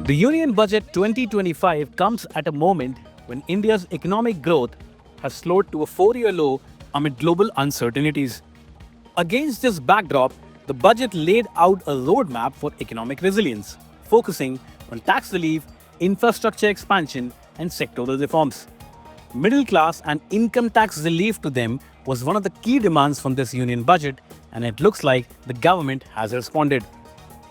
The Union Budget 2025 comes at a moment when India's economic growth has slowed to a 4-year low amid global uncertainties. Against this backdrop, the budget laid out a roadmap for economic resilience, focusing on tax relief, infrastructure expansion, and sectoral reforms. Middle class and income tax relief to them was one of the key demands from this union budget, and it looks like the government has responded.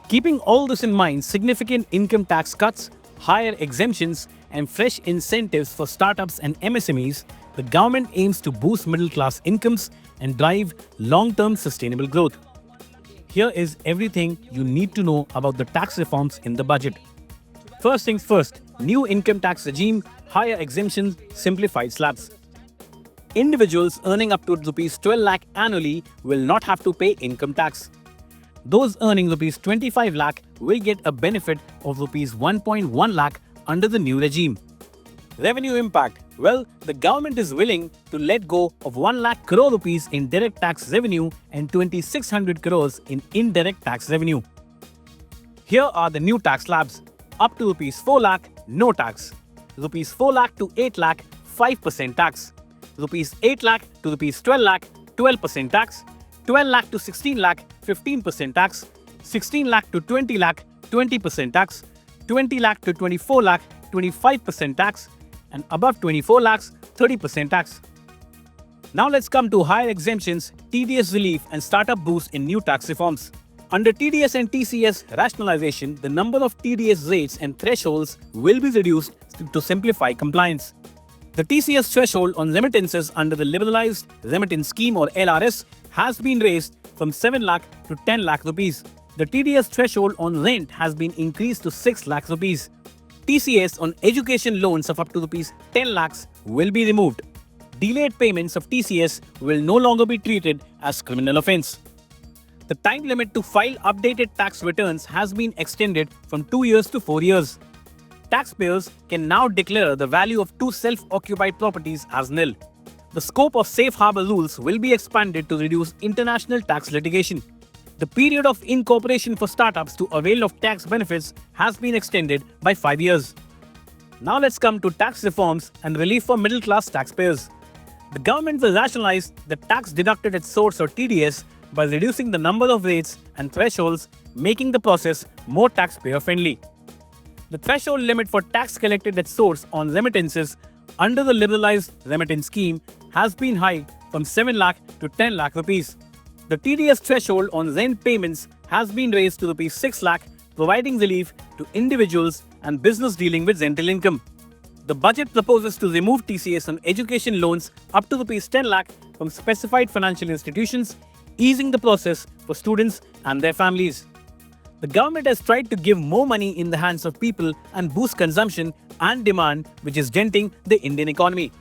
Keeping all this in mind, significant income tax cuts, higher exemptions, and fresh incentives for startups and MSMEs, the government aims to boost middle-class incomes and drive long-term sustainable growth. Here is everything you need to know about the tax reforms in the budget. First things first, new income tax regime, higher exemptions, simplified slabs. Individuals earning up to Rs 12 lakh annually will not have to pay income tax. Those earning Rs 25 lakh will get a benefit of Rs 1.1 lakh under the new regime. Revenue impact. Well, the government is willing to let go of 1 lakh crore rupees in direct tax revenue and 2,600 crores in indirect tax revenue. Here are the new tax slabs. Up to Rs 4 lakh, no tax. Rs 4 lakh to 8 lakh, 5% tax. Rs 8 lakh to Rs 12 lakh, 12% tax. 12 lakh to 16 lakh, 15% tax. 16 lakh to 20 lakh, 20% tax. 20 lakh to 24 lakh, 25% tax. And above 24 lakhs, 30% tax. Now let's come to higher exemptions, TDS relief and startup boost in new tax reforms. Under TDS and TCS rationalization, the number of TDS rates and thresholds will be reduced to simplify compliance. The TCS threshold on remittances under the Liberalized Remittance Scheme or LRS has been raised from 7 lakh to 10 lakh rupees. The TDS threshold on rent has been increased to 6 lakh rupees. TCS on education loans of up to Rs 10 lakhs will be removed. Delayed payments of TCS will no longer be treated as criminal offence. The time limit to file updated tax returns has been extended from 2 years to 4 years. Taxpayers can now declare the value of 2 self-occupied properties as nil. The scope of safe harbour rules will be expanded to reduce international tax litigation. The period of incorporation for startups to avail of tax benefits has been extended by 5 years. Now let's come to tax reforms and relief for middle-class taxpayers. The government will rationalize the tax deducted at source or TDS by reducing the number of rates and thresholds, making the process more taxpayer-friendly. The threshold limit for tax collected at source on remittances under the Liberalized Remittance Scheme has been hiked from 7 lakh to 10 lakh rupees. The TDS threshold on rent payments has been raised to Rs 6 lakh, providing relief to individuals and business dealing with rental income. The budget proposes to remove TCS on education loans up to Rs 10 lakh from specified financial institutions, easing the process for students and their families. The government has tried to give more money in the hands of people and boost consumption and demand, which is denting the Indian economy.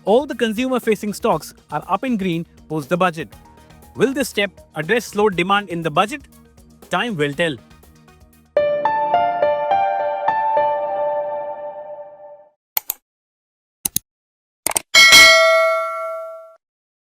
All the consumer-facing stocks are up in green post the budget. Will this step address slowed demand in the budget? Time will tell.